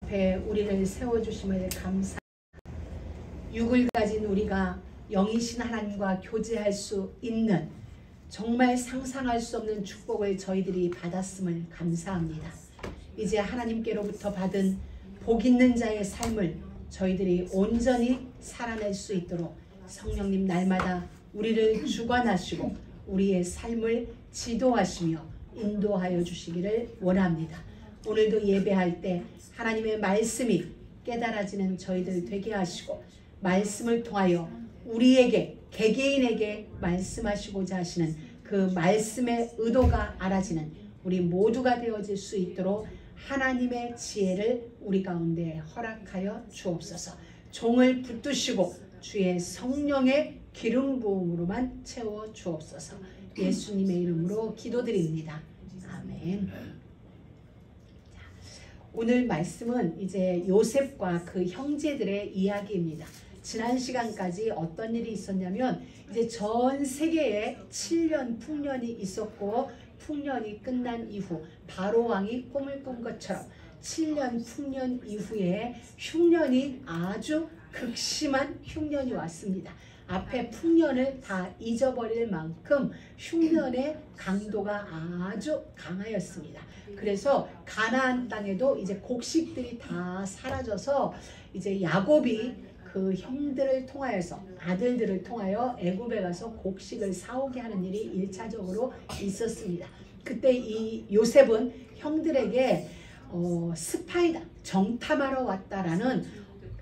앞에 우리를 세워주심을 감사합니다. 육을 가진 우리가 영이신 하나님과 교제할 수 있는 정말 상상할 수 없는 축복을 저희들이 받았음을 감사합니다. 이제 하나님께로부터 받은 복 있는 자의 삶을 저희들이 온전히 살아낼 수 있도록 성령님 날마다 우리를 주관하시고 우리의 삶을 지도하시며 인도하여 주시기를 원합니다. 오늘도 예배할 때 하나님의 말씀이 깨달아지는 저희들 되게 하시고 말씀을 통하여 우리에게 개개인에게 말씀하시고자 하시는 그 말씀의 의도가 알아지는 우리 모두가 되어질 수 있도록 하나님의 지혜를 우리 가운데 허락하여 주옵소서. 종을 붙드시고 주의 성령의 기름 부음으로만 채워 주옵소서. 예수님의 이름으로 기도드립니다. 아멘. 오늘 말씀은 이제 요셉과 그 형제들의 이야기입니다. 지난 시간까지 어떤 일이 있었냐면 이제 전 세계에 7년 풍년이 있었고 풍년이 끝난 이후 바로 왕이 꿈을 꾼 것처럼 7년 풍년 이후에 흉년이 아주 극심한 흉년이 왔습니다. 앞에 풍년을 다 잊어버릴 만큼 흉년의 강도가 아주 강하였습니다. 그래서 가나안 땅에도 이제 곡식들이 다 사라져서 이제 야곱이 그 형들을 통하여서 아들들을 통하여 애굽에 가서 곡식을 사오게 하는 일이 1차적으로 있었습니다. 그때 이 요셉은 형들에게 스파이다, 정탐하러 왔다라는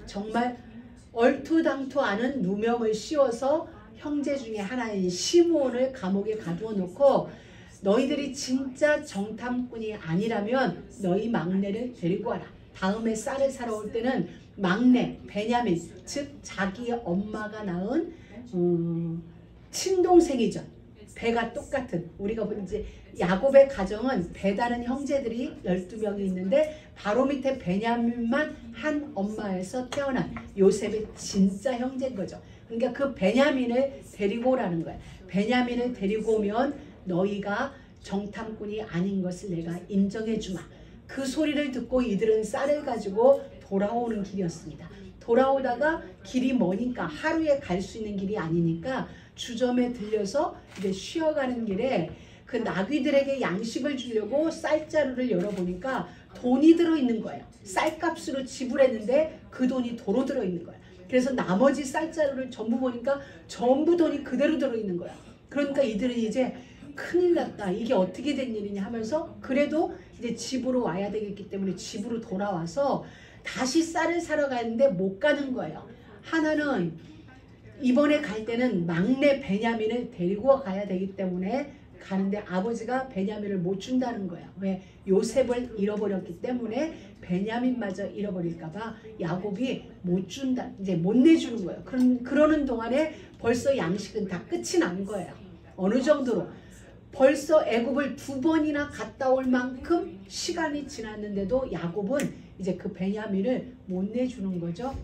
정말 얼토당토 않은 누명을 씌워서 형제 중에 하나인 시므온을 감옥에 가두어 놓고 너희들이 진짜 정탐꾼이 아니라면 너희 막내를 데리고 와라. 다음에 쌀을 사러 올 때는 막내 베냐민, 즉 자기 엄마가 낳은 친동생이죠. 배가 똑같은, 우리가 본 이제 야곱의 가정은 배다른 형제들이 12명이 있는데 바로 밑에 베냐민만 한 엄마에서 태어난 요셉의 진짜 형제인 거죠. 그러니까 그 베냐민을 데리고 오라는 거야. 베냐민을 데리고 오면 너희가 정탐꾼이 아닌 것을 내가 인정해 주마. 그 소리를 듣고 이들은 쌀을 가지고 돌아오는 길이었습니다. 돌아오다가 길이 머니까 하루에 갈 수 있는 길이 아니니까 주점에 들려서 이제 쉬어가는 길에 그 나귀들에게 양식을 주려고 쌀자루를 열어보니까 돈이 들어있는 거예요. 쌀값으로 지불했는데 그 돈이 도로 들어있는 거예요. 그래서 나머지 쌀자루를 전부 보니까 전부 돈이 그대로 들어있는 거야. 그러니까 이들은 이제 큰일 났다. 이게 어떻게 된 일이냐 하면서 그래도 이제 집으로 와야 되겠기 때문에 집으로 돌아와서 다시 쌀을 사러 가는데 못 가는 거예요. 하나는 이번에 갈 때는 막내 베냐민을 데리고 가야 되기 때문에 가는데 아버지가 베냐민을 못 준다는 거예요. 왜? 요셉을 잃어버렸기 때문에 베냐민마저 잃어버릴까봐 야곱이 못 준다. 이제 못 내주는 거예요. 그러는 동안에 벌써 양식은 다 끝이 난 거예요. 어느 정도로? 벌써 애굽을 2번이나 갔다 올 만큼 시간이 지났는데도 야곱은 이제 그 베냐민을 못 내주는 거죠.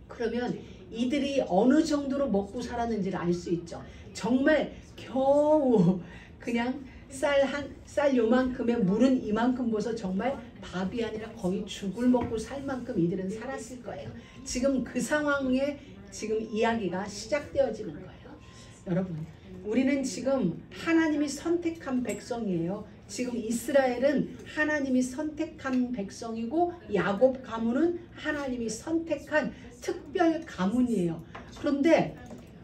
그러면 이들이 어느 정도로 먹고 살았는지를 알 수 있죠. 정말 겨우 그냥 쌀 요만큼에 물은 이만큼 부어서 정말 밥이 아니라 거의 죽을 먹고 살 만큼 이들은 살았을 거예요. 지금 그 상황에 지금 이야기가 시작되어지는 거예요. 여러분, 우리는 지금 하나님이 선택한 백성이에요. 지금 이스라엘은 하나님이 선택한 백성이고 야곱 가문은 하나님이 선택한 특별 가문이에요. 그런데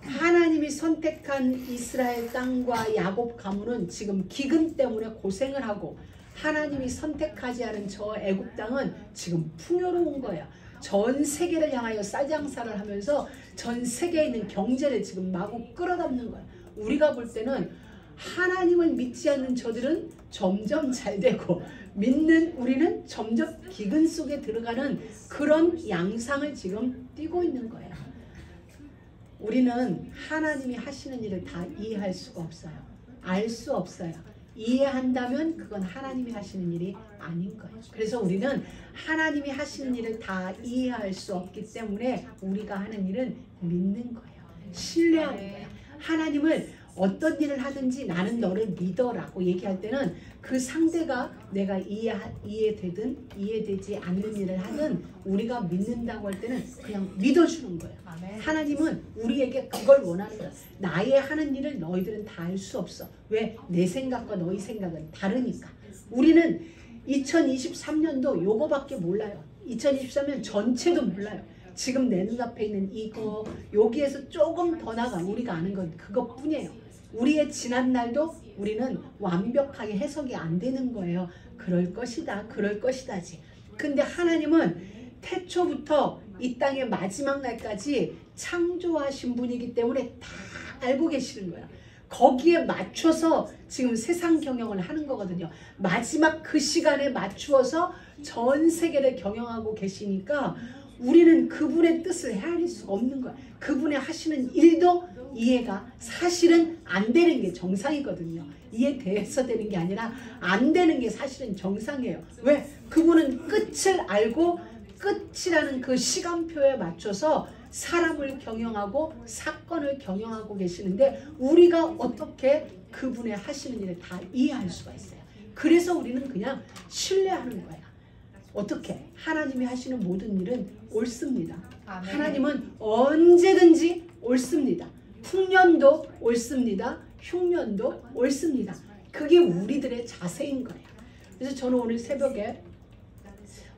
하나님이 선택한 이스라엘 땅과 야곱 가문은 지금 기근 때문에 고생을 하고 하나님이 선택하지 않은 저 애굽 땅은 지금 풍요로운 거예요. 전 세계를 향하여 쌀장사를 하면서 전 세계에 있는 경제를 지금 마구 끌어담는 거예요. 우리가 볼 때는 하나님을 믿지 않는 저들은 점점 잘 되고 믿는 우리는 점점 기근 속에 들어가는 그런 양상을 지금 띠고 있는 거예요. 우리는 하나님이 하시는 일을 다 이해할 수가 없어요. 알 수 없어요. 이해한다면 그건 하나님이 하시는 일이 아닌 거예요. 그래서 우리는 하나님이 하시는 일을 다 이해할 수 없기 때문에 우리가 하는 일은 믿는 거예요. 신뢰하는 거예요. 하나님을 어떤 일을 하든지 나는 너를 믿어라고 얘기할 때는 그 상대가 내가 이해되든 이해되지 않는 일을 하든 우리가 믿는다고 할 때는 그냥 믿어주는 거예요. 하나님은 우리에게 그걸 원하는 거예요. 나의 하는 일을 너희들은 다 알 수 없어. 왜? 내 생각과 너희 생각은 다르니까. 우리는 2023년도 요거밖에 몰라요. 2023년 전체도 몰라요. 지금 내 눈앞에 있는 이거, 여기에서 조금 더 나가 우리가 아는 건 그것뿐이에요. 우리의 지난 날도 우리는 완벽하게 해석이 안 되는 거예요. 그럴 것이다, 그럴 것이다지. 근데 하나님은 태초부터 이 땅의 마지막 날까지 창조하신 분이기 때문에 다 알고 계시는 거예요. 거기에 맞춰서 지금 세상 경영을 하는 거거든요. 마지막 그 시간에 맞추어서 전 세계를 경영하고 계시니까 우리는 그분의 뜻을 헤아릴 수가 없는 거야. 그분의 하시는 일도 이해가 사실은 안 되는 게 정상이거든요. 이해돼서 되는 게 아니라 안 되는 게 사실은 정상이에요. 왜? 그분은 끝을 알고 끝이라는 그 시간표에 맞춰서 사람을 경영하고 사건을 경영하고 계시는데 우리가 어떻게 그분의 하시는 일을 다 이해할 수가 있어요. 그래서 우리는 그냥 신뢰하는 거야. 어떻게? 하나님이 하시는 모든 일은 옳습니다. 아멘. 하나님은 언제든지 옳습니다. 풍년도 옳습니다. 흉년도 옳습니다. 그게 우리들의 자세인 거예요. 그래서 저는 오늘 새벽에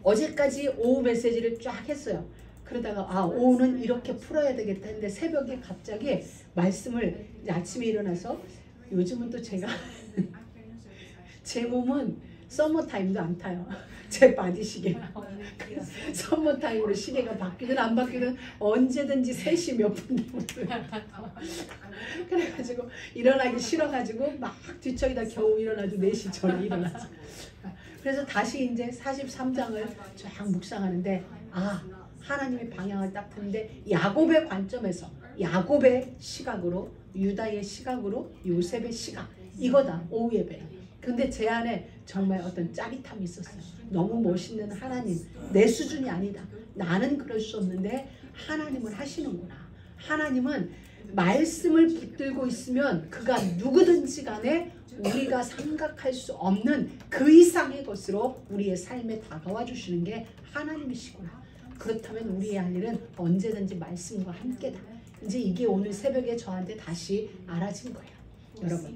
어제까지 오후 메시지를 쫙 했어요. 그러다가 오후는 이렇게 풀어야 되겠다 했는데 새벽에 갑자기 말씀을 아침에 일어나서 요즘은 또 제가 제 몸은 서머타임도 안 타요. 제 바디 시계. 서머타임으로 시계가 바뀌든 안 바뀌든 언제든지 3시 몇 분 되면 그래가지고 일어나기 싫어가지고 막 뒤척이다 겨우 일어나도 4시 전에 일어나서 그래서 다시 이제 43장을 쫙 묵상하는데 하나님의 방향을 딱 트는데 야곱의 관점에서 야곱의 시각으로 유다의 시각으로 요셉의 시각 이거다 오후 예배. 근데 제 안에 정말 어떤 짜릿함이 있었어요. 너무 멋있는 하나님. 내 수준이 아니다. 나는 그럴 수 없는데 하나님은 하시는구나. 하나님은 말씀을 붙들고 있으면 그가 누구든지 간에 우리가 생각할 수 없는 그 이상의 것으로 우리의 삶에 다가와 주시는 게 하나님이시구나. 그렇다면 우리의 할 일은 언제든지 말씀과 함께다. 이제 이게 오늘 새벽에 저한테 다시 알아진 거예요. 여러분,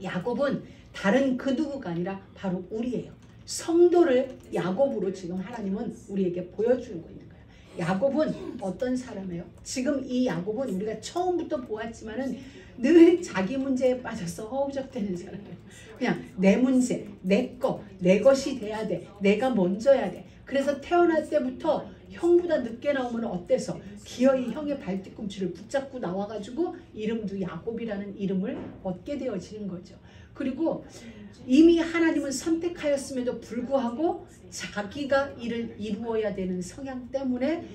야곱은 다른 그 누구가 아니라 바로 우리예요. 성도를 야곱으로 지금 하나님은 우리에게 보여주고 있는 거예요. 야곱은 어떤 사람이에요? 지금 이 야곱은 우리가 처음부터 보았지만은 늘 자기 문제에 빠져서 허우적대는 사람이에요. 그냥 내 문제, 내 것이 돼야 돼. 내가 먼저야 돼. 그래서 태어날 때부터 형보다 늦게 나오면 어때서 기어이 형의 발뒤꿈치를 붙잡고 나와가지고 이름도 야곱이라는 이름을 얻게 되어지는 거죠. 그리고 이미 하나님은 선택하였음에도 불구하고 자기가 이를 이루어야 되는 성향 때문에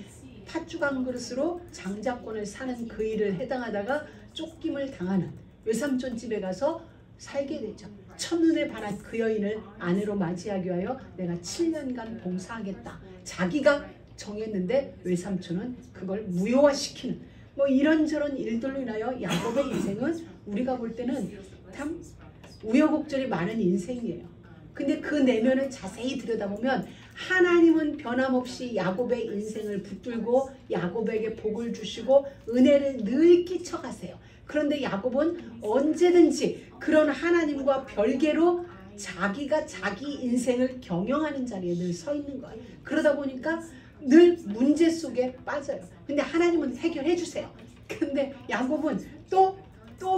팥죽 한 그릇으로 장자권을 사는 그 일을 해당하다가 쫓김을 당하는 외삼촌 집에 가서 살게 되죠. 첫눈에 반한 그 여인을 아내로 맞이하기 위하여 내가 7년간 봉사하겠다. 자기가 정했는데 외삼촌은 그걸 무효화시키는 뭐 이런저런 일들로 인하여 야곱의 인생은 우리가 볼 때는 참 우여곡절이 많은 인생이에요. 근데 그 내면을 자세히 들여다보면 하나님은 변함없이 야곱의 인생을 붙들고 야곱에게 복을 주시고 은혜를 늘 끼쳐가세요. 그런데 야곱은 언제든지 그런 하나님과 별개로 자기가 자기 인생을 경영하는 자리에 늘 서 있는 거예요. 그러다 보니까 늘 문제 속에 빠져요. 근데 하나님은 해결해 주세요. 근데 야곱은 또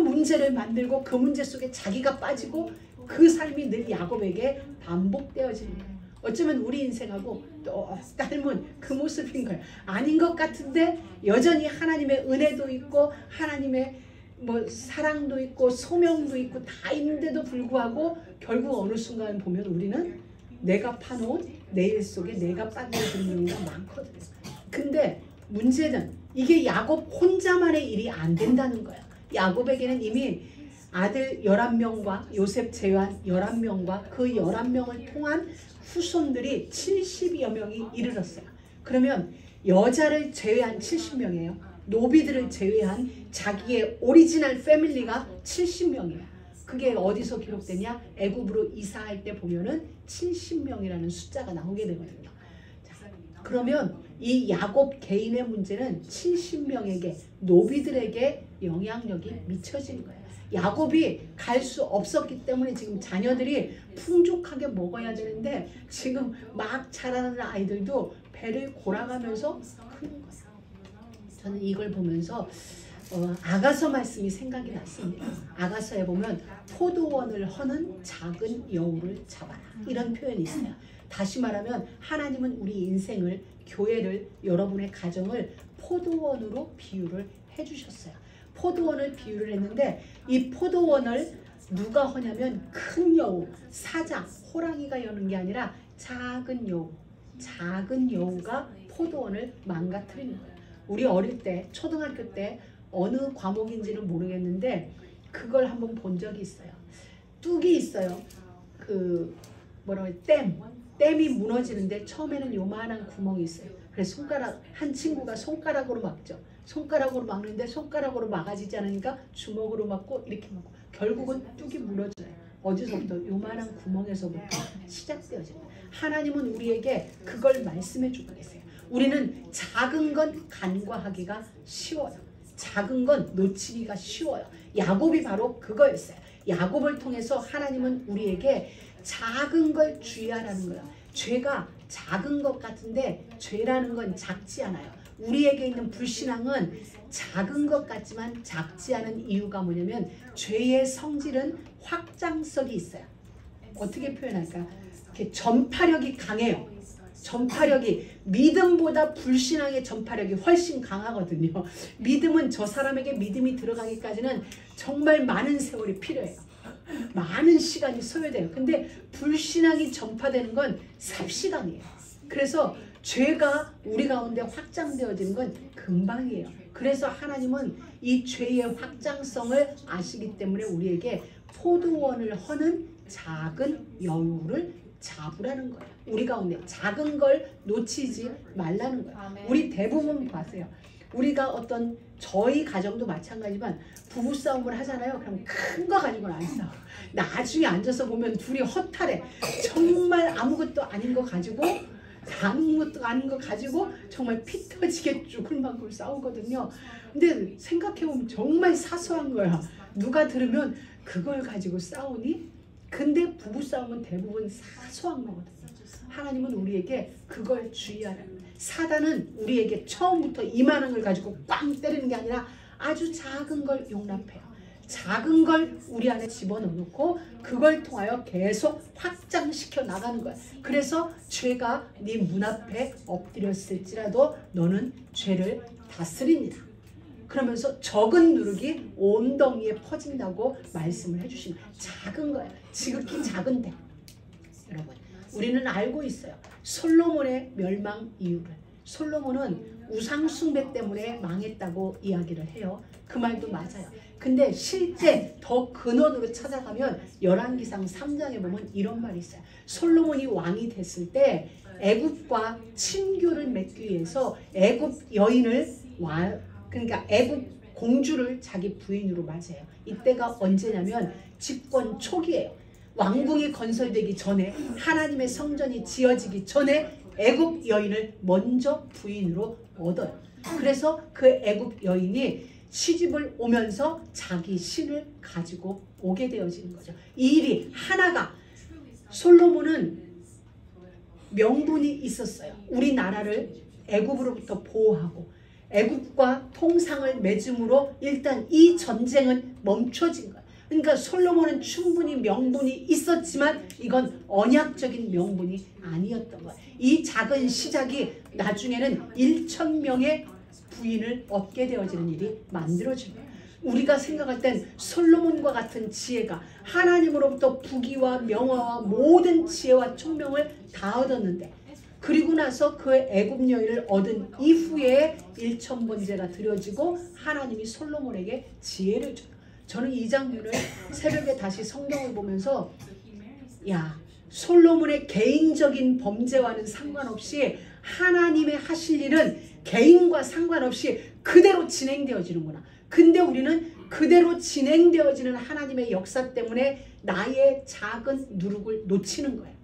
문제를 만들고 그 문제 속에 자기가 빠지고 그 삶이 늘 야곱에게 반복되어지는 거예요. 어쩌면 우리 인생하고 또 닮은 그 모습인 거예요. 아닌 것 같은데 여전히 하나님의 은혜도 있고 하나님의 뭐 사랑도 있고 소명도 있고 다 있는데도 불구하고 결국 어느 순간 보면 우리는 내가 파놓은 내 일 속에 내가 빠져드는 경우가 많거든요. 근데 문제는 이게 야곱 혼자만의 일이 안 된다는 거예요. 야곱에게는 이미 아들 11명과 요셉 제외한 11명과 그 11명을 통한 후손들이 70여 명이 이르렀어요. 그러면 여자를 제외한 70명이에요. 노비들을 제외한 자기의 오리지널 패밀리가 70명이에요. 그게 어디서 기록되냐? 애굽으로 이사할 때 보면은 70명이라는 숫자가 나오게 되거든요. 자, 그러면 이 야곱 개인의 문제는 70명에게 노비들에게 영향력이 미쳐지는 거예요. 야곱이 갈 수 없었기 때문에 지금 자녀들이 풍족하게 먹어야 되는데 지금 막 자라는 아이들도 배를 골아가면서 크는 거예요. 저는 이걸 보면서 아가서 말씀이 생각이 났습니다. 아가서에 보면 포도원을 허는 작은 여우를 잡아라, 이런 표현이 있어요. 다시 말하면 하나님은 우리 인생을, 교회를, 여러분의 가정을 포도원으로 비유를 해주셨어요. 포도원을 비유를 했는데 이 포도원을 누가 허냐면 큰 여우, 사자, 호랑이가 여는 게 아니라 작은 여우, 작은 여우가 포도원을 망가뜨리는 거예요. 우리 어릴 때, 초등학교 때 어느 과목인지는 모르겠는데 그걸 한번 본 적이 있어요. 뚝이 있어요. 그 뭐라고 해요? 댐이 무너지는데 처음에는 요만한 구멍이 있어요. 그래서 손가락, 한 친구가 손가락으로 막죠. 손가락으로 막는데 손가락으로 막아지지 않으니까 주먹으로 막고 이렇게 막고 결국은 뚝이 무너져요. 어디서부터? 요만한 구멍에서부터 시작되어져요. 하나님은 우리에게 그걸 말씀해 주고 계세요. 우리는 작은 건 간과하기가 쉬워요. 작은 건 놓치기가 쉬워요. 야곱이 바로 그거였어요. 야곱을 통해서 하나님은 우리에게 작은 걸 주의하라는 거예요. 죄가 작은 것 같은데 죄라는 건 작지 않아요. 우리에게 있는 불신앙은 작은 것 같지만 작지 않은 이유가 뭐냐면 죄의 성질은 확장성이 있어요. 어떻게 표현할까요? 이렇게 전파력이 강해요. 전파력이, 믿음보다 불신앙의 전파력이 훨씬 강하거든요. 믿음은 저 사람에게 믿음이 들어가기까지는 정말 많은 세월이 필요해요. 많은 시간이 소요돼요. 근데 불신앙이 전파되는 건 삽시간이에요. 그래서 죄가 우리 가운데 확장되어지는 건 금방이에요. 그래서 하나님은 이 죄의 확장성을 아시기 때문에 우리에게 포도원을 허는 작은 여우를 잡으라는 거예요. 우리 가운데 작은 걸 놓치지 말라는 거예요. 아멘. 우리 대부분 보세요. 우리가 어떤 저희 가정도 마찬가지지만 부부싸움을 하잖아요. 그럼 큰 거 가지고는 안 싸워. 나중에 앉아서 보면 둘이 허탈해. 정말 아무것도 아닌 거 가지고, 아무것도 아닌 거 가지고 정말 피 터지게 죽을 만큼 싸우거든요. 근데 생각해보면 정말 사소한 거야. 누가 들으면 그걸 가지고 싸우니? 근데 부부싸움은 대부분 사소한 거거든요. 하나님은 우리에게 그걸 주의하라는 거예요. 사단은 우리에게 처음부터 이만한 걸 가지고 꽝 때리는 게 아니라 아주 작은 걸 용납해요. 작은 걸 우리 안에 집어넣고 그걸 통하여 계속 확장시켜 나가는 거예요. 그래서 죄가 네 문 앞에 엎드렸을지라도 너는 죄를 다스리니라. 그러면서 적은 누룩이 온 덩이에 퍼진다고 말씀을 해주시는 작은 거예요. 지극히 작은데 여러분 우리는 알고 있어요. 솔로몬의 멸망 이유를. 솔로몬은 우상 숭배 때문에 망했다고 이야기를 해요. 그 말도 맞아요. 근데 실제 더 근원으로 찾아가면 열왕기상 3장에 보면 이런 말이 있어요. 솔로몬이 왕이 됐을 때 애굽과 친교를 맺기 위해서 애굽 여인을 그러니까 애굽 공주를 자기 부인으로 맞이해요. 이때가 언제냐면 집권 초기예요. 왕궁이 건설되기 전에, 하나님의 성전이 지어지기 전에 애굽 여인을 먼저 부인으로 얻어요. 그래서 그 애굽 여인이 시집을 오면서 자기 신을 가지고 오게 되어지는 거죠. 이 일이 하나가, 솔로몬은 명분이 있었어요. 우리나라를 애굽으로부터 보호하고 애굽과 통상을 맺음으로 일단 이 전쟁은 멈춰진 거예요. 그러니까 솔로몬은 충분히 명분이 있었지만 이건 언약적인 명분이 아니었던 거예요. 이 작은 시작이 나중에는 1,000명의 부인을 얻게 되어지는 일이 만들어진 거예요. 우리가 생각할 땐 솔로몬과 같은 지혜가 하나님으로부터 부귀와 명화와 모든 지혜와 총명을 다 얻었는데 그리고 나서 그 애굽 여인을 얻은 이후에 1,000번제가 드려지고 하나님이 솔로몬에게 지혜를 줘요. 저는 이 장면을 새벽에 다시 성경을 보면서 야, 솔로몬의 개인적인 범죄와는 상관없이 하나님의 하실 일은 개인과 상관없이 그대로 진행되어지는구나. 근데 우리는 그대로 진행되어지는 하나님의 역사 때문에 나의 작은 누룩을 놓치는 거예요.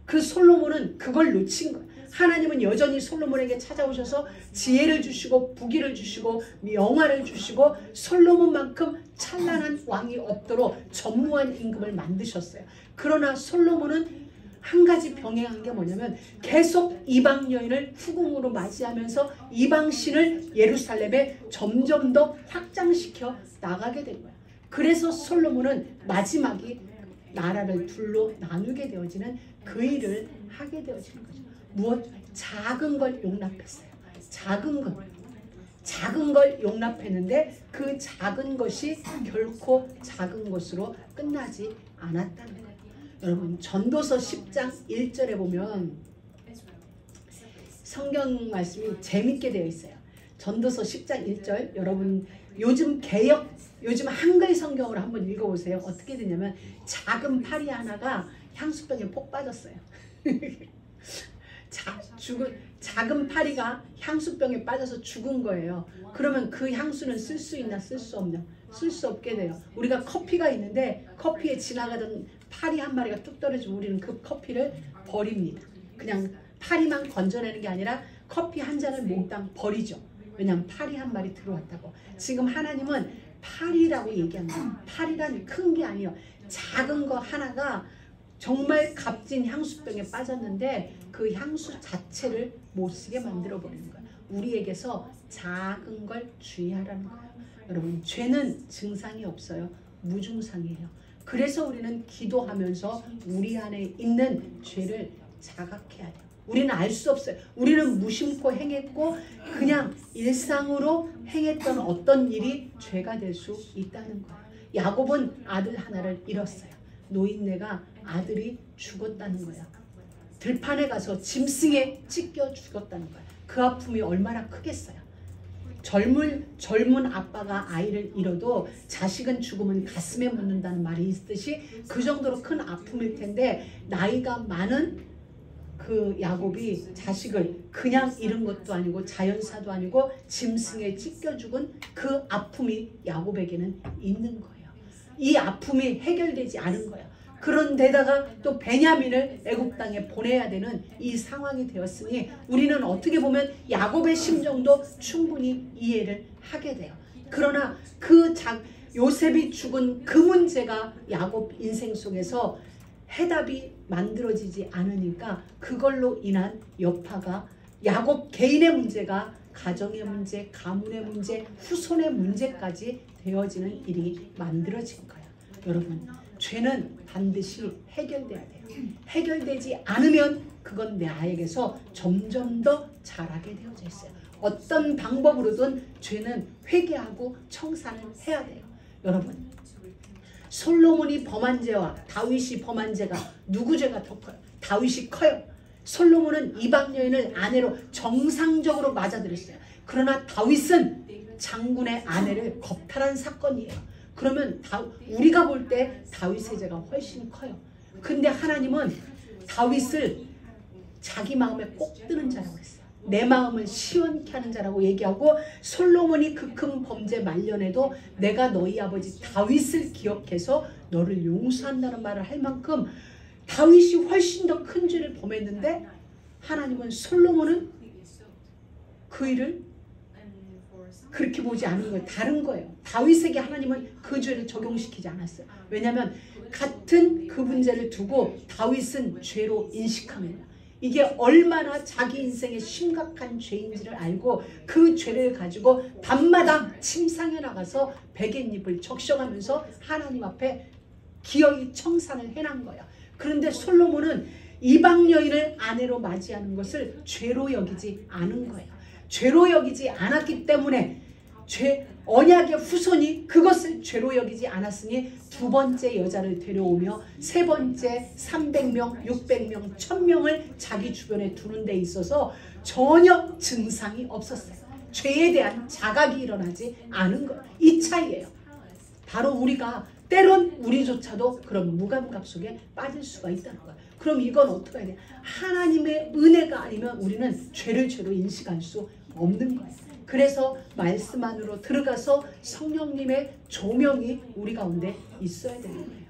그 솔로몬은 그걸 놓친 거예요. 하나님은 여전히 솔로몬에게 찾아오셔서 지혜를 주시고 부귀를 주시고 영화를 주시고 솔로몬만큼 찬란한 왕이 없도록 전무한 임금을 만드셨어요. 그러나 솔로몬은 한 가지 병행한 게 뭐냐면 계속 이방 여인을 후궁으로 맞이하면서 이방신을 예루살렘에 점점 더 확장시켜 나가게 된 거예요. 그래서 솔로몬은 마지막이 나라를 둘로 나누게 되어지는 그 일을 하게 되어지는 거죠. 무엇? 작은 걸 용납했어요. 작은 걸 용납했는데 그 작은 것이 결코 작은 것으로 끝나지 않았다는 거예요. 여러분, 전도서 10장 1절에 보면 성경 말씀이 재밌게 되어 있어요. 전도서 10장 1절, 여러분 요즘 한글 성경으로 한번 읽어보세요. 어떻게 되냐면 작은 파리 하나가 향수병에 폭 빠졌어요. 작은 파리가 향수병에 빠져서 죽은 거예요. 그러면 그 향수는 쓸 수 있나 쓸 수 없냐? 쓸 수 없게 돼요. 우리가 커피가 있는데 커피에 지나가던 파리 한 마리가 뚝 떨어지면 우리는 그 커피를 버립니다. 그냥 파리만 건져내는 게 아니라 커피 한 잔을 몽땅 버리죠. 왜냐하면 파리 한 마리 들어왔다고. 지금 하나님은 파리라고 얘기합니다. 파리란 큰 게 아니에요. 작은 거 하나가 정말 값진 향수병에 빠졌는데 그 향수 자체를 못 쓰게 만들어 버리는 거예요. 우리에게서 작은 걸 주의하라는 거예요. 여러분, 죄는 증상이 없어요. 무증상이에요. 그래서 우리는 기도하면서 우리 안에 있는 죄를 자각해야 돼요. 우리는 알 수 없어요. 우리는 무심코 행했고 그냥 일상으로 행했던 어떤 일이 죄가 될 수 있다는 거예요. 야곱은 아들 하나를 잃었어요. 노인네가 아들이 죽었다는 거야. 들판에 가서 짐승에 찢겨 죽었다는 거야. 그 아픔이 얼마나 크겠어요. 젊은 아빠가 아이를 잃어도 자식은 죽으면 가슴에 묻는다는 말이 있듯이 그 정도로 큰 아픔일 텐데, 나이가 많은 그 야곱이 자식을 그냥 잃은 것도 아니고 자연사도 아니고 짐승에 찢겨 죽은 그 아픔이 야곱에게는 있는 거예요. 이 아픔이 해결되지 않은 거예요. 그런데다가 또 베냐민을 애굽 땅에 보내야 되는 이 상황이 되었으니 우리는 어떻게 보면 야곱의 심정도 충분히 이해를 하게 돼요. 그러나 요셉이 죽은 그 문제가 야곱 인생 속에서 해답이 만들어지지 않으니까 그걸로 인한 여파가 야곱 개인의 문제가 가정의 문제, 가문의 문제, 후손의 문제까지 되어지는 일이 만들어진 거예요. 여러분, 죄는 반드시 해결돼야 돼요. 해결되지 않으면 그건 내 아이에게서 점점 더 자라게 되어져 있어요. 어떤 방법으로든 죄는 회개하고 청산을 해야 돼요. 여러분, 솔로몬이 범한 죄와 다윗이 범한 죄가 누구 죄가 더 커요? 다윗이 커요. 솔로몬은 이방 여인을 아내로 정상적으로 맞아들였어요. 그러나 다윗은 장군의 아내를 겁탈한 사건이에요. 그러면 우리가 볼 때 다윗의 죄가 훨씬 커요. 근데 하나님은 다윗을 자기 마음에 꼭 드는 자라고 했어요. 내 마음을 시원케 하는 자라고 얘기하고, 솔로몬이 그 큰 범죄 말년에도 내가 너희 아버지 다윗을 기억해서 너를 용서한다는 말을 할 만큼 다윗이 훨씬 더 큰 죄를 범했는데, 하나님은 솔로몬은 그 일을 그렇게 보지 않은 거예요. 다른 거예요. 다윗에게 하나님은 그 죄를 적용시키지 않았어요. 왜냐하면 같은 그 문제를 두고 다윗은 죄로 인식하는 거예요. 이게 얼마나 자기 인생의 심각한 죄인지를 알고 그 죄를 가지고 밤마다 침상에 나가서 베갯잎을 적셔가면서 하나님 앞에 기어이 청산을 해난 거예요. 그런데 솔로몬은 이방 여인을 아내로 맞이하는 것을 죄로 여기지 않은 거예요. 죄로 여기지 않았기 때문에 언약의 후손이 그것을 죄로 여기지 않았으니 두 번째 여자를 데려오며 세 번째 300명, 600명, 1000명을 자기 주변에 두는 데 있어서 전혀 증상이 없었어요. 죄에 대한 자각이 일어나지 않은 거예요. 이 차이예요. 바로 우리가 때론 우리조차도 그런 무감각 속에 빠질 수가 있다는 거예요. 그럼 이건 어떻게 해야 돼? 하나님의 은혜가 아니면 우리는 죄를 죄로 인식할 수 없는 거예요. 그래서 말씀 안으로 들어가서 성령님의 조명이 우리 가운데 있어야 되는 거예요.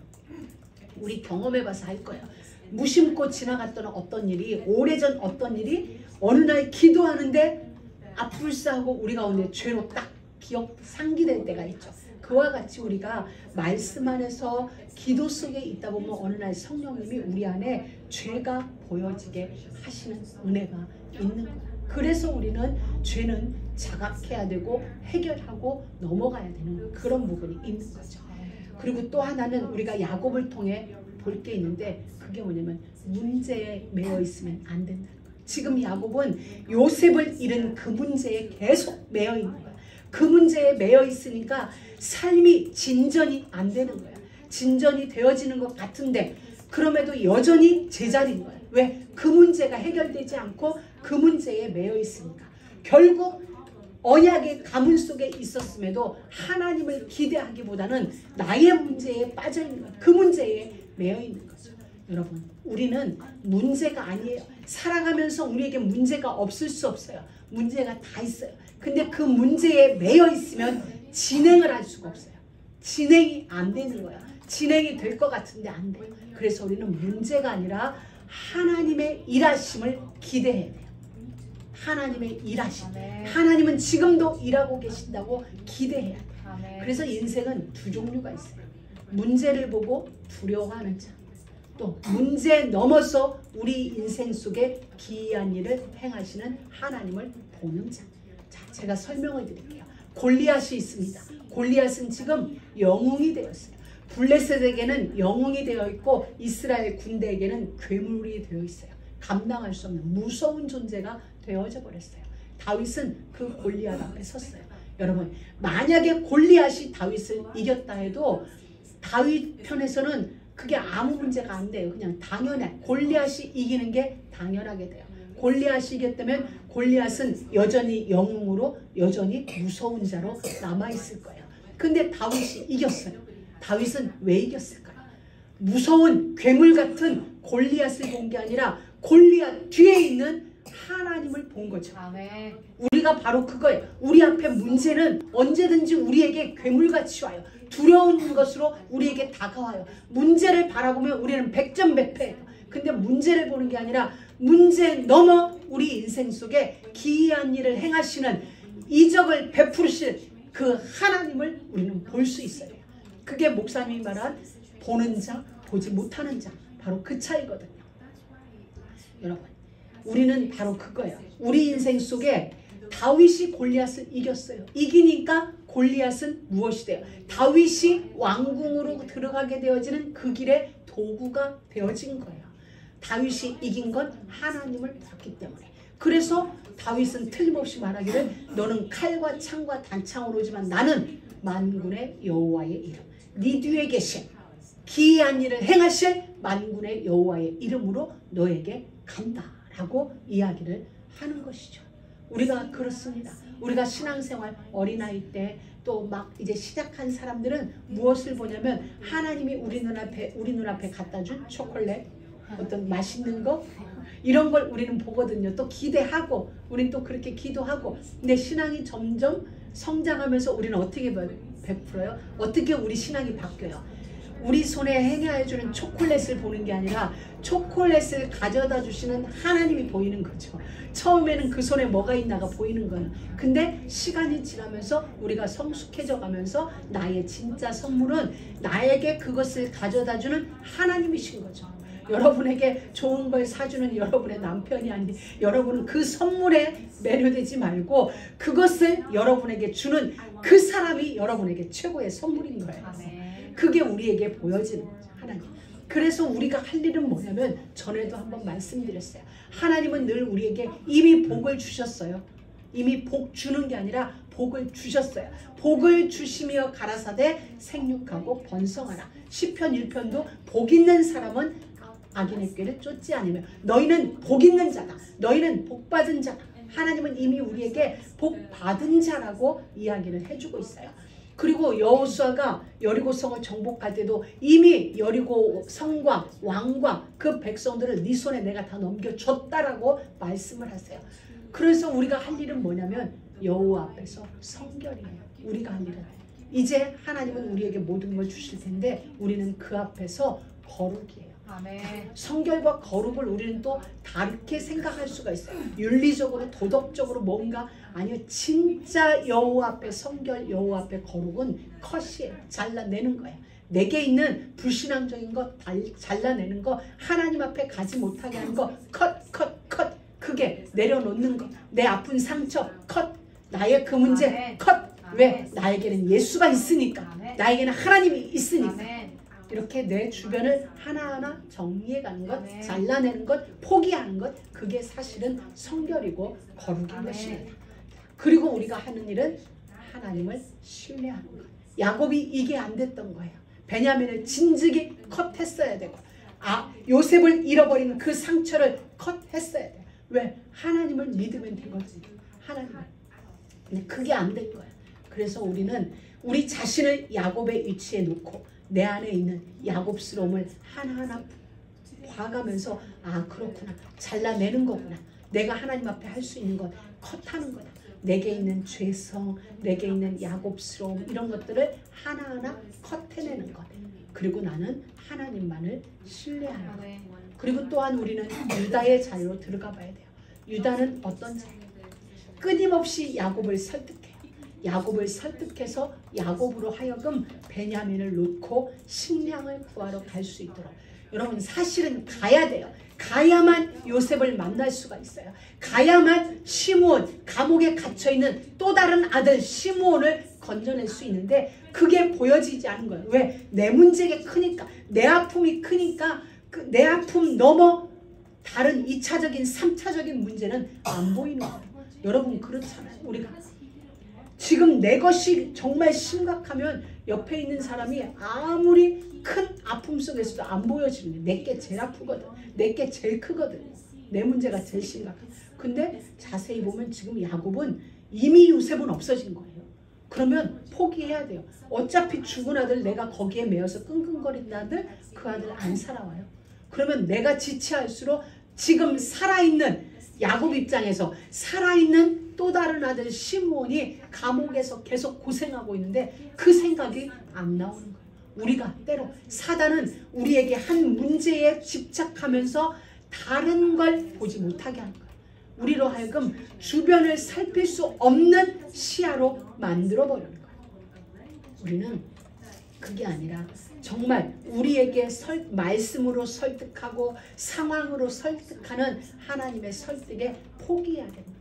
우리 경험해봐서 알 거예요. 무심코 지나갔던 어떤 일이, 오래전 어떤 일이 어느 날 기도하는데 앞불싸하고 우리 가운데 죄로 딱 기억 상기될 때가 있죠. 그와 같이 우리가 말씀 안에서 기도 속에 있다 보면 어느 날 성령님이 우리 안에 죄가 보여지게 하시는 은혜가 있는 거예요. 그래서 우리는 죄는 자각해야 되고 해결하고 넘어가야 되는 그런 부분이 있는 거죠. 그리고 또 하나는 우리가 야곱을 통해 볼 게 있는데, 그게 뭐냐면 문제에 매여 있으면 안 된다는 거예요. 지금 야곱은 요셉을 잃은 그 문제에 계속 매여 있는 거예요. 그 문제에 매여 있으니까 삶이 진전이 안 되는 거예요. 진전이 되어지는 것 같은데 그럼에도 여전히 제자리인 거예요. 왜? 그 문제가 해결되지 않고 그 문제에 매여 있으니까. 결국 언약의 가문 속에 있었음에도 하나님을 기대하기보다는 나의 문제에 빠져 있는 거예요. 그 문제에 매여 있는 거죠. 여러분, 우리는 문제가 아니에요. 살아가면서 우리에게 문제가 없을 수 없어요. 문제가 다 있어요. 근데 그 문제에 매여 있으면 진행을 할 수가 없어요. 진행이 안 되는 거야. 진행이 될 것 같은데 안 돼요. 그래서 우리는 문제가 아니라 하나님의 일하심을 기대해야 돼요. 하나님의 일하심. 하나님은 지금도 일하고 계신다고 기대해야 돼요. 그래서 인생은 두 종류가 있어요. 문제를 보고 두려워하는 자, 또 문제 넘어서 우리 인생 속에 기이한 일을 행하시는 하나님을 보는 자. 자, 제가 설명을 드릴게요. 골리앗이 있습니다. 골리앗은 지금 영웅이 되었어요. 블레셋에게는 영웅이 되어 있고 이스라엘 군대에게는 괴물이 되어 있어요. 감당할 수 없는 무서운 존재가 되어져 버렸어요. 다윗은 그 골리앗 앞에 섰어요. 여러분, 만약에 골리앗이 다윗을 이겼다 해도 다윗 편에서는 그게 아무 문제가 안 돼요. 그냥 당연해. 골리앗이 이기는 게 당연하게 돼요. 골리앗이 이겼다면 골리앗은 여전히 영웅으로 여전히 무서운 자로 남아있을 거예요. 근데 다윗이 이겼어요. 다윗은 왜 이겼을까요? 무서운 괴물 같은 골리앗을 본 게 아니라 골리앗 뒤에 있는 하나님을 본 거죠. 아멘. 우리가 바로 그거예요. 우리 앞에 문제는 언제든지 우리에게 괴물같이 와요. 두려운 것으로 우리에게 다가와요. 문제를 바라보면 우리는 백전백패예요. 근데 문제를 보는 게 아니라 문제 넘어 우리 인생 속에 기이한 일을 행하시는, 이적을 베푸실 그 하나님을 우리는 볼 수 있어요. 그게 목사님이 말한 보는 자, 보지 못하는 자, 바로 그 차이거든요. 여러분, 우리는 바로 그거예요. 우리 인생 속에 다윗이 골리앗을 이겼어요. 이기니까 골리앗은 무엇이 돼요? 다윗이 왕궁으로 들어가게 되어지는 그 길에 도구가 되어진 거예요. 다윗이 이긴 건 하나님을 봤기 때문에. 그래서 다윗은 틀림없이 말하기를 너는 칼과 창과 단창으로 오지만 나는 만군의 여호와의 이름, 네 뒤에 계신 기이한 일을 행하실 만군의 여호와의 이름으로 너에게 간다 라고 이야기를 하는 것이죠. 우리가 그렇습니다. 우리가 신앙생활 어린아이 때 또 막 이제 시작한 사람들은 무엇을 보냐면 하나님이 우리 눈앞에 갖다 준 초콜릿, 어떤 맛있는 거, 이런 걸 우리는 보거든요. 또 기대하고 우리는 또 그렇게 기도하고. 근데 신앙이 점점 성장하면서 우리는 어떻게 베풀어요? 어떻게 우리 신앙이 바뀌어요? 우리 손에 행하여주는 초콜릿을 보는 게 아니라 초콜릿을 가져다 주시는 하나님이 보이는 거죠. 처음에는 그 손에 뭐가 있나가 보이는 거예요. 근데 시간이 지나면서 우리가 성숙해져 가면서 나의 진짜 선물은 나에게 그것을 가져다 주는 하나님이신 거죠. 여러분에게 좋은 걸 사주는 여러분의 남편이 아니, 여러분은 그 선물에 매료되지 말고 그것을 여러분에게 주는 그 사람이 여러분에게 최고의 선물인 거예요. 그게 우리에게 보여지는 거죠. 하나님. 그래서 우리가 할 일은 뭐냐면, 전에도 한번 말씀드렸어요. 하나님은 늘 우리에게 이미 복을 주셨어요. 이미 복 주는 게 아니라 복을 주셨어요. 복을 주시며 가라사대 생육하고 번성하라. 시편 1편도 복 있는 사람은 악인의 꾀를 쫓지 않으며 너희는 복 있는 자다. 너희는 복 받은 자다. 하나님은 이미 우리에게 복 받은 자라고 이야기를 해주고 있어요. 그리고 여호수아가 여리고성을 정복할 때도 이미 여리고 성과 왕과 그 백성들을 네 손에 내가 다 넘겨줬다라고 말씀을 하세요. 그래서 우리가 할 일은 뭐냐면 여호와 앞에서 성결이에요. 우리가 할 일은 이제 하나님은 우리에게 모든 걸 주실 텐데 우리는 그 앞에서 거룩이에요. 아멘. 성결과 거룩을 우리는 또 다르게 생각할 수가 있어요. 윤리적으로 도덕적으로 뭔가 아니요, 진짜 여호와 앞에 성결, 여호와 앞에 거룩은 컷이에요. 잘라내는 거예요. 내게 있는 불신앙적인 것 잘라내는 거, 하나님 앞에 가지 못하게 하는 거 컷. 그게 내려놓는 거. 내 아픈 상처 컷. 나의 그 문제 아멘. 컷. 왜? 아멘. 나에게는 예수가 있으니까. 아멘. 나에게는 하나님이 있으니까. 아멘. 이렇게 내 주변을 하나하나 정리해가는 것, 아멘. 잘라내는 것, 포기하는 것, 그게 사실은 성결이고 거룩인 아멘. 것입니다. 그리고 우리가 하는 일은 하나님을 신뢰하는 것. 야곱이 이게 안 됐던 거예요. 베냐민을 진즉이 컷했어야 되고, 요셉을 잃어버린 그 상처를 컷했어야 돼요. 왜? 하나님을 믿으면 되거든요. 하나님을. 근데 그게 안 된 거예요. 그래서 우리는 우리 자신을 야곱의 위치에 놓고 내 안에 있는 야곱스러움을 하나하나 봐가면서 그렇구나. 잘라내는 거구나. 내가 하나님 앞에 할 수 있는 것 컷하는 거다. 내게 있는 죄성, 내게 있는 야곱스러움 이런 것들을 하나하나 컷해내는 것. 그리고 나는 하나님만을 신뢰하는 것. 그리고 또한 우리는 유다의 자리로 들어가 봐야 돼요. 유다는 어떤 자리? 끊임없이 야곱을 설득해요. 야곱을 설득해서 야곱으로 하여금 베냐민을 놓고 식량을 구하러 갈 수 있도록. 여러분 사실은 가야 돼요. 가야만 요셉을 만날 수가 있어요. 가야만 시므온, 감옥에 갇혀있는 또 다른 아들 시므온을 건져낼 수 있는데 그게 보여지지 않은 거예요. 왜? 내 문제가 크니까, 내 아픔이 크니까 내 아픔 넘어 다른 2차적인 3차적인 문제는 안 보이는 거예요. 여러분 그렇잖아요. 우리가 지금 내 것이 정말 심각하면 옆에 있는 사람이 아무리 큰 아픔 속에서도 안 보여지는데 내게 제일 아프거든. 내게 제일 크거든. 내 문제가 제일 심각해. 근데 자세히 보면 지금 야곱은 이미 요셉은 없어진 거예요. 그러면 포기해야 돼요. 어차피 죽은 아들 내가 거기에 매여서 끙끙거리는 아들 그 아들 안 살아와요. 그러면 내가 지체할수록 지금 살아있는 야곱 입장에서 살아있는 또 다른 아들 시므온이 감옥에서 계속 고생하고 있는데 그 생각이 안 나오는 거예요. 우리가 때로 사단은 우리에게 한 문제에 집착하면서 다른 걸 보지 못하게 하는 거예요. 우리로 하여금 주변을 살필 수 없는 시야로 만들어버리는 거예요. 우리는 그게 아니라 정말 우리에게 말씀으로 설득하고 상황으로 설득하는 하나님의 설득에 포기해야 됩니다.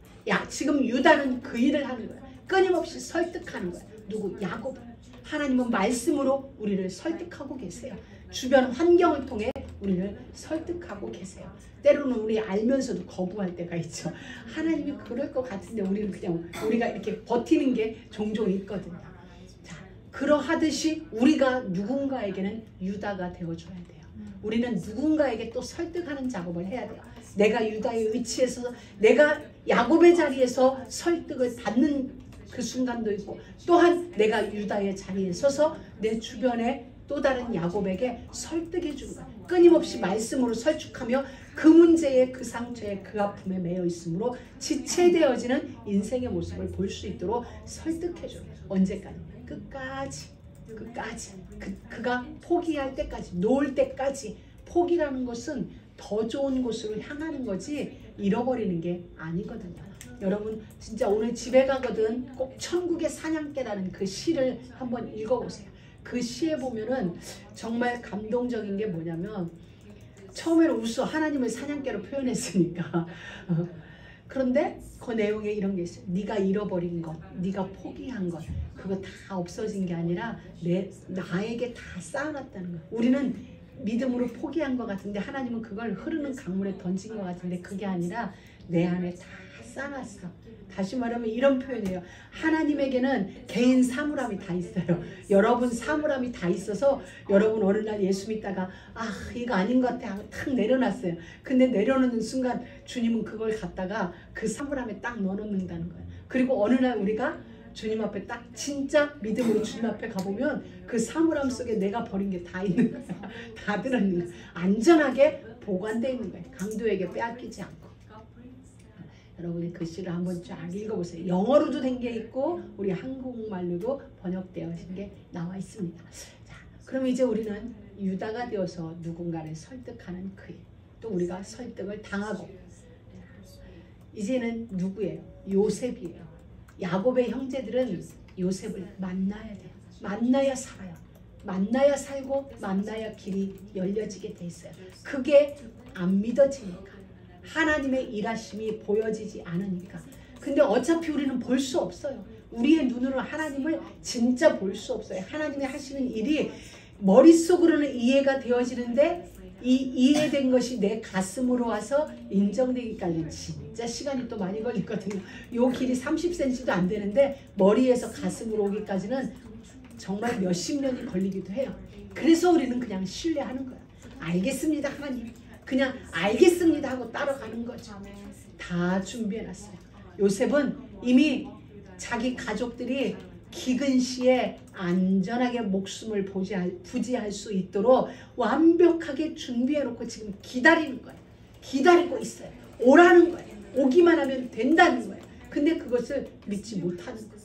지금 유다는 그 일을 하는 거예요. 끊임없이 설득하는 거예요. 누구? 야곱. 하나님은 말씀으로 우리를 설득하고 계세요. 주변 환경을 통해 우리를 설득하고 계세요. 때로는 우리 알면서도 거부할 때가 있죠. 하나님이 그럴 것 같은데 우리는 그냥 우리가 이렇게 버티는 게 종종 있거든요. 자, 그러하듯이 우리가 누군가에게는 유다가 되어줘야 돼요. 우리는 누군가에게 또 설득하는 작업을 해야 돼요. 내가 유다의 위치에서 내가 야곱의 자리에서 설득을 받는 그 순간도 있고 또한 내가 유다의 자리에 서서 내 주변에 또 다른 야곱에게 설득해 주는 거야. 끊임없이 말씀으로 설득하며 그 문제에 그 상처에 그 아픔에 매여 있으므로 지체되어지는 인생의 모습을 볼 수 있도록 설득해 줘요. 언제까지? 끝까지. 그가 포기할 때까지, 놓을 때까지. 포기라는 것은 더 좋은 곳으로 향하는 거지 잃어버리는 게 아니거든요. 여러분 진짜 오늘 집에 가거든 꼭 천국의 사냥개라는 그 시를 한번 읽어보세요. 그 시에 보면은 정말 감동적인 게 뭐냐면 처음에는 우수 하나님을 사냥개로 표현했으니까 그런데 그 내용에 이런 게 있어요. 네가 잃어버린 것, 네가 포기한 것 그거 다 없어진 게 아니라 나에게 다 쌓아놨다는 거예요. 우리는 믿음으로 포기한 것 같은데 하나님은 그걸 흐르는 강물에 던진 것 같은데 그게 아니라 내 안에 다 쌓아놨어. 다시 말하면 이런 표현이에요. 하나님에게는 개인 사물함이 다 있어요. 여러분 사물함이 다 있어서 여러분 어느 날 예수 믿다가 이거 아닌 것 같아 하고 탁 내려놨어요. 근데 내려놓는 순간 주님은 그걸 갖다가 그 사물함에 딱 넣어놓는다는 거예요. 그리고 어느 날 우리가 주님 앞에 딱 진짜 믿음으로 주님 앞에 가보면 그 사물함 속에 내가 버린 게 다 있는 거야. 다 들어있는 거야. 안전하게 보관되어 있는 거야. 강도에게 빼앗기지 않고. 여러분이 글씨를 한번 쫙 읽어보세요. 영어로도 된 게 있고 우리 한국말로도 번역되어 있는 게 나와 있습니다. 자, 그럼 이제 우리는 유다가 되어서 누군가를 설득하는 그의, 또 우리가 설득을 당하고, 이제는 누구예요? 요셉이에요. 야곱의 형제들은 요셉을 만나야 돼요. 만나야 살아요. 만나야 살고 만나야 길이 열려지게 돼 있어요. 그게 안 믿어지니까, 하나님의 일하심이 보여지지 않으니까. 근데 어차피 우리는 볼 수 없어요. 우리의 눈으로 하나님을 진짜 볼 수 없어요. 하나님이 하시는 일이 머릿속으로는 이해가 되어지는데, 이 이해된 것이 내 가슴으로 와서 인정되기까지는 진짜 시간이 또 많이 걸리거든요. 요 길이 30cm도 안 되는데 머리에서 가슴으로 오기까지는 정말 몇십 년이 걸리기도 해요. 그래서 우리는 그냥 신뢰하는 거야. 알겠습니다 하나님, 그냥 알겠습니다 하고 따라가는 거죠. 다 준비해놨어요. 요셉은 이미 자기 가족들이 기근 시에 안전하게 목숨을 부지할 수 있도록 완벽하게 준비해놓고 지금 기다리는 거예요. 기다리고 있어요. 오라는 거예요. 오기만 하면 된다는 거예요. 근데 그것을 믿지 못하는 거예요.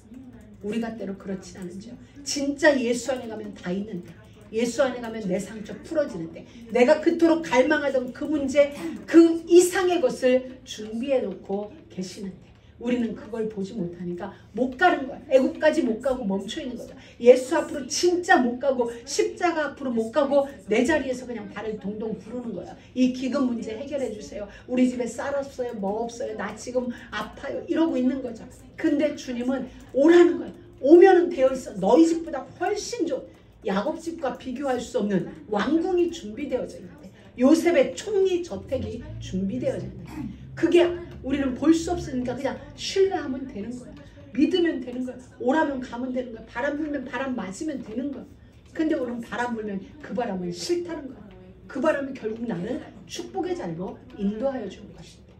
우리가 때로 그렇진 않은지요. 진짜 예수 안에 가면 다 있는데, 예수 안에 가면 내 상처 풀어지는데, 내가 그토록 갈망하던 그 문제, 그 이상의 것을 준비해놓고 계시는데 우리는 그걸 보지 못하니까 못 가는 거야. 애국까지 못 가고 멈춰 있는 거죠. 예수 앞으로 진짜 못 가고, 십자가 앞으로 못 가고, 내 자리에서 그냥 발을 동동 구르는 거야. 이 기금 문제 해결해 주세요. 우리 집에 쌀 없어요. 뭐 없어요. 나 지금 아파요. 이러고 있는 거죠. 근데 주님은 오라는 거야. 오면은 되어 있어. 너희 집보다 훨씬 좋은, 야곱 집과 비교할 수 없는 왕궁이 준비되어져 있는데, 요셉의 총리 저택이 준비되어져 있는데, 그게 우리는 볼 수 없으니까 그냥 신뢰하면 되는 거야. 믿으면 되는 거야. 오라면 가면 되는 거야. 바람 불면 바람 맞으면 되는 거야. 근데 우리는 바람 불면 그 바람은 싫다는 거야. 그 바람이 결국 나를 축복의 자리로 인도하여 주는 것인데,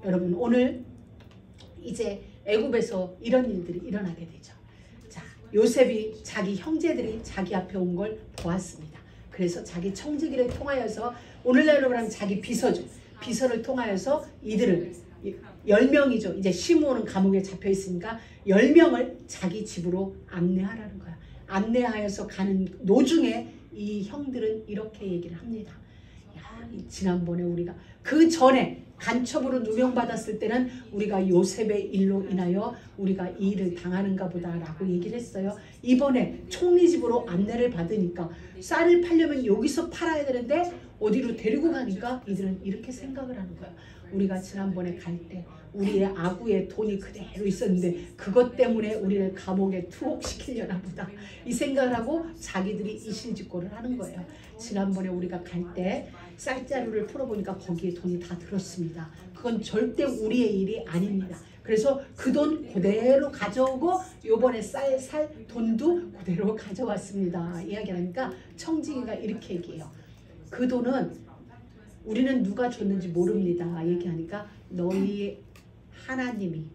여러분 오늘 이제 애굽에서 이런 일들이 일어나게 되죠. 자, 요셉이 자기 형제들이 자기 앞에 온 걸 보았습니다. 그래서 자기 청지기를 통하여서, 오늘날로 말하면 자기 비서를 통하여서 이들을 10명이죠. 이제 시므온은 감옥에 잡혀 있으니까 10명을 자기 집으로 안내하라는 거야. 안내하여서 가는 노중에 이 형들은 이렇게 얘기를 합니다. 야, 지난번에 우리가 그 전에 간첩으로 누명받았을 때는 우리가 요셉의 일로 인하여 우리가 이 일을 당하는가 보다라고 얘기를 했어요. 이번에 총리 집으로 안내를 받으니까 쌀을 팔려면 여기서 팔아야 되는데 어디로 데리고 가니까 이들은 이렇게 생각을 하는 거야. 우리가 지난번에 갈 때 우리의 아구에 돈이 그대로 있었는데 그것 때문에 우리를 감옥에 투옥시키려나 보다, 이 생각을 하고 자기들이 이실직고를 하는 거예요. 지난번에 우리가 갈 때 쌀자루를 풀어보니까 거기에 돈이 다 들었습니다. 그건 절대 우리의 일이 아닙니다. 그래서 그 돈 그대로 가져오고 요번에 쌀 돈도 그대로 가져왔습니다. 이야기하니까 청지기가 이렇게 얘기해요. 그 돈은 우리는 누가 줬는지 모릅니다. 얘기하니까 너희 하나님이,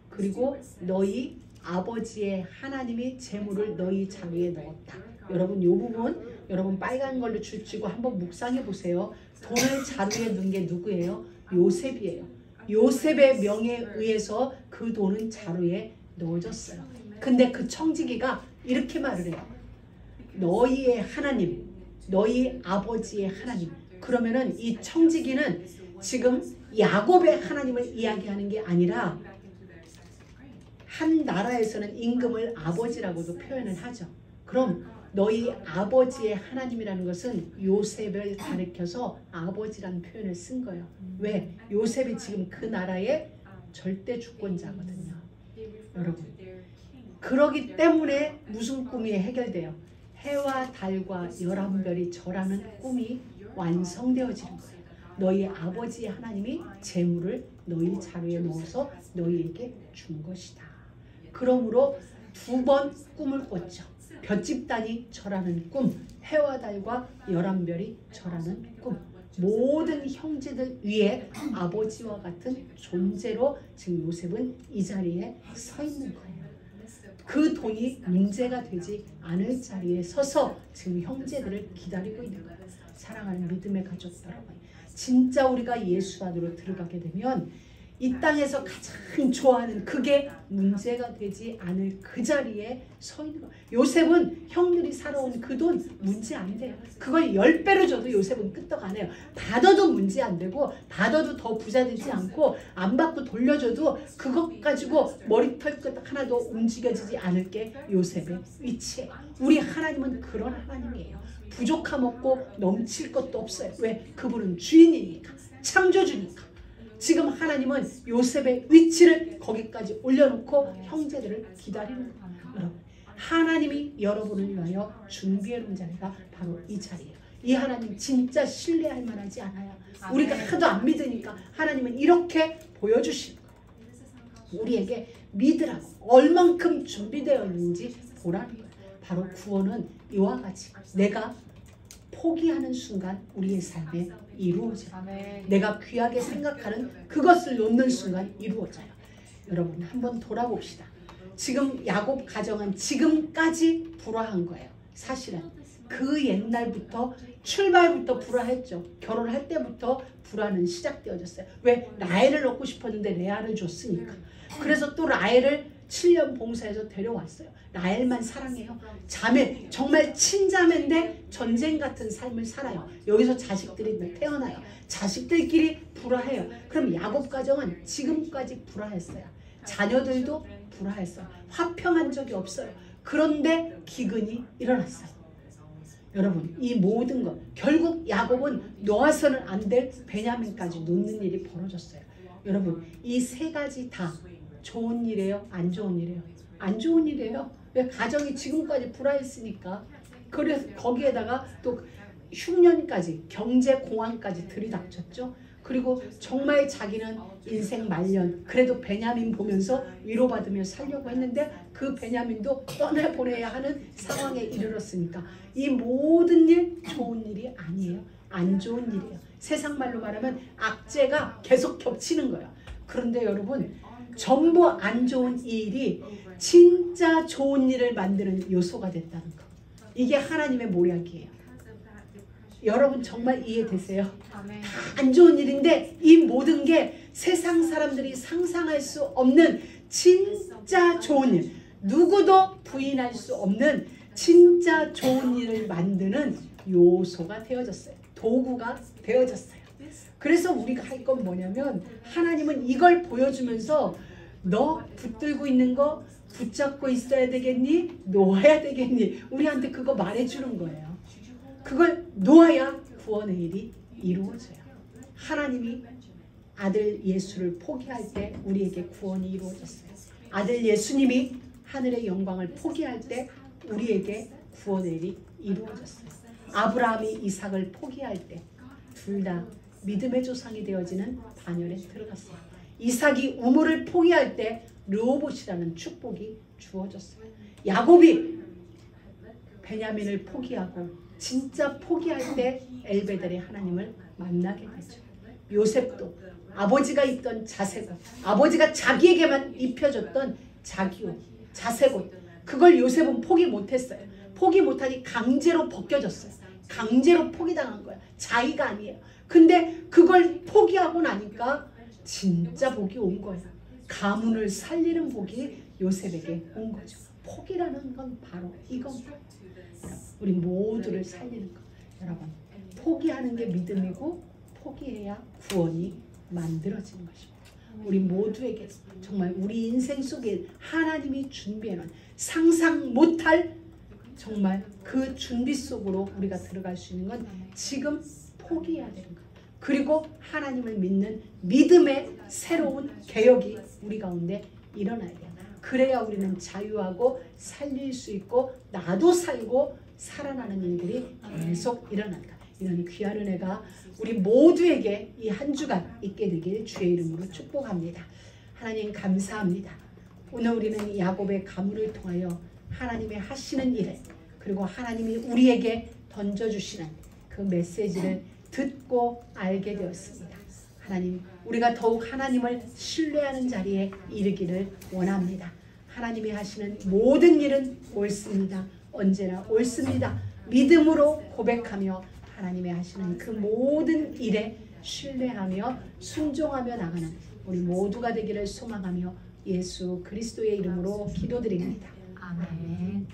그리고 너희 아버지의 하나님이 재물을 너희 자루에 넣었다. 여러분 요 부분 여러분 빨간 걸로 줄치고 한번 묵상해 보세요. 돈을 자루에 넣은 게 누구예요? 요셉이에요. 요셉의 명에 의해서 그 돈은 자루에 넣어졌어요. 근데 그 청지기가 이렇게 말을 해요. 너희의 하나님, 너희 아버지의 하나님. 그러면은 이 청지기는 지금 야곱의 하나님을 이야기하는 게 아니라, 한 나라에서는 임금을 아버지라고도 표현을 하죠. 그럼 너희 아버지의 하나님이라는 것은 요셉을 가리켜서 아버지라는 표현을 쓴 거예요. 왜? 요셉이 지금 그 나라의 절대 주권자거든요. 여러분, 그러기 때문에 무슨 꿈이 해결돼요? 해와 달과 11별이 절하는 꿈이 완성되어지는 거예요. 너희 아버지의 하나님이 재물을 너희 자루에 넣어서 너희에게 준 것이다. 그러므로 2번 꿈을 꿨죠. 볏집단이 절하는 꿈, 해와 달과 11별이 절하는 꿈. 모든 형제들 위에 아버지와 같은 존재로 지금 요셉은 이 자리에 서 있는 거예요. 그 돈이 문제가 되지 않을 자리에 서서 지금 형제들을 기다리고 있는 거예요. 사랑하는 믿음의 가족 여러분, 진짜 우리가 예수 안으로 들어가게 되면 이 땅에서 가장 좋아하는 그게 문제가 되지 않을 그 자리에 서 있는 거예요. 요셉은 형들이 살아온 그 돈 문제 안 돼요. 그걸 10배로 줘도 요셉은 끄떡 안 해요. 받아도 문제 안 되고 받아도 더 부자 되지 않고 안 받고 돌려줘도 그것 가지고 머리털 끝 하나도 움직여지지 않을 게 요셉의 위치예요. 우리 하나님은 그런 하나님이에요. 부족함 없고 넘칠 것도 없어요. 왜? 그분은 주인이니까, 창조주니까. 지금 하나님은 요셉의 위치를 거기까지 올려놓고 형제들을 기다리는 거예요. 여러분, 하나님이 여러분을 위하여 준비해 놓은 자리가 바로 이 자리예요. 이 하나님 진짜 신뢰할 만하지 않아요. 우리가 하도 안 믿으니까 하나님은 이렇게 보여주시는 거예요. 우리에게 믿으라고 얼만큼 준비되어 있는지 보라는 거예요. 바로 구원은 이와 같이 내가 포기하는 순간 우리의 삶에 이루어져요. 내가 귀하게 생각하는 그것을 놓는 순간 이루어져요. 여러분 한번 돌아봅시다. 지금 야곱 가정은 지금까지 불화한 거예요. 사실은 그 옛날부터 출발부터 불화했죠. 결혼할 때부터 불화는 시작되어졌어요. 왜? 라헬을 얻고 싶었는데 레아를 줬으니까. 그래서 또 라헬을 7년 봉사해서 데려왔어요. 라헬만 사랑해요. 자매, 정말 친자매인데 전쟁 같은 삶을 살아요. 여기서 자식들이 태어나요. 자식들끼리 불화해요. 그럼 야곱 가정은 지금까지 불화했어요. 자녀들도 불화했어요. 화평한 적이 없어요. 그런데 기근이 일어났어요. 여러분 이 모든 것 결국 야곱은 놓아서는 안 될 베냐민까지 놓는 일이 벌어졌어요. 여러분 이 세 가지 다 좋은 일이에요? 안 좋은 일이에요? 안 좋은 일이에요. 왜? 가정이 지금까지 불화했으니까. 그래서 거기에다가 또 흉년까지 경제 공황까지 들이닥쳤죠. 그리고 정말 자기는 인생 말년 그래도 베냐민 보면서 위로받으며 살려고 했는데 그 베냐민도 떠나보내야 하는 상황에 이르렀으니까 이 모든 일 좋은 일이 아니에요. 안 좋은 일이에요. 세상 말로 말하면 악재가 계속 겹치는 거예요. 그런데 여러분 전부 안 좋은 이 일이 진짜 좋은 일을 만드는 요소가 됐다는 거. 이게 하나님의 모략이에요. 여러분 정말 이해되세요? 다 안 좋은 일인데 이 모든 게 세상 사람들이 상상할 수 없는 진짜 좋은 일, 누구도 부인할 수 없는 진짜 좋은 일을 만드는 요소가 되어졌어요. 도구가 되어졌어요. 그래서 우리가 할 건 뭐냐면 하나님은 이걸 보여주면서 너 붙들고 있는 거 붙잡고 있어야 되겠니? 놓아야 되겠니? 우리한테 그거 말해주는 거예요. 그걸 놓아야 구원의 일이 이루어져요. 하나님이 아들 예수를 포기할 때 우리에게 구원이 이루어졌어요. 아들 예수님이 하늘의 영광을 포기할 때 우리에게 구원의 일이 이루어졌어요. 아브라함이 이삭을 포기할 때 둘 다 믿음의 조상이 되어지는 반열에 들어갔어요. 이삭이 우물을 포기할 때 르호봇이라는 축복이 주어졌어요. 야곱이 베냐민을 포기하고 진짜 포기할 때 엘베델의 하나님을 만나게 되죠. 요셉도 아버지가 입던 자색옷, 아버지가 자기에게만 입혀줬던 자기옷, 자색옷, 그걸 요셉은 포기 못했어요. 포기 못하니 강제로 벗겨졌어요. 강제로 포기당한 거야. 자의가 아니에요. 근데 그걸 포기하고 나니까 진짜 복이 온 거예요. 가문을 살리는 복이 요셉에게 온 거죠. 포기라는 건 바로 이겁니다. 우리 모두를 살리는 거. 여러분 포기하는 게 믿음이고 포기해야 구원이 만들어지는 것입니다. 우리 모두에게 정말 우리 인생 속에 하나님이 준비해놓은 상상 못할 정말 그 준비 속으로 우리가 들어갈 수 있는 건 지금 포기해야 되는 거예요. 그리고 하나님을 믿는 믿음의 새로운 개혁이 우리 가운데 일어나야 돼요. 그래야 우리는 자유하고 살릴 수 있고 나도 살고 살아나는 일들이 계속 일어난다. 이런 귀한 은혜가 우리 모두에게 이 한 주간 있게 되길 주의 이름으로 축복합니다. 하나님 감사합니다. 오늘 우리는 야곱의 가문을 통하여 하나님의 하시는 일을 그리고 하나님이 우리에게 던져주시는 그 메시지를 듣고 알게 되었습니다. 하나님 우리가 더욱 하나님을 신뢰하는 자리에 이르기를 원합니다. 하나님이 하시는 모든 일은 옳습니다. 언제나 옳습니다. 믿음으로 고백하며 하나님이 하시는 그 모든 일에 신뢰하며 순종하며 나가는 우리 모두가 되기를 소망하며 예수 그리스도의 이름으로 기도드립니다. 아멘.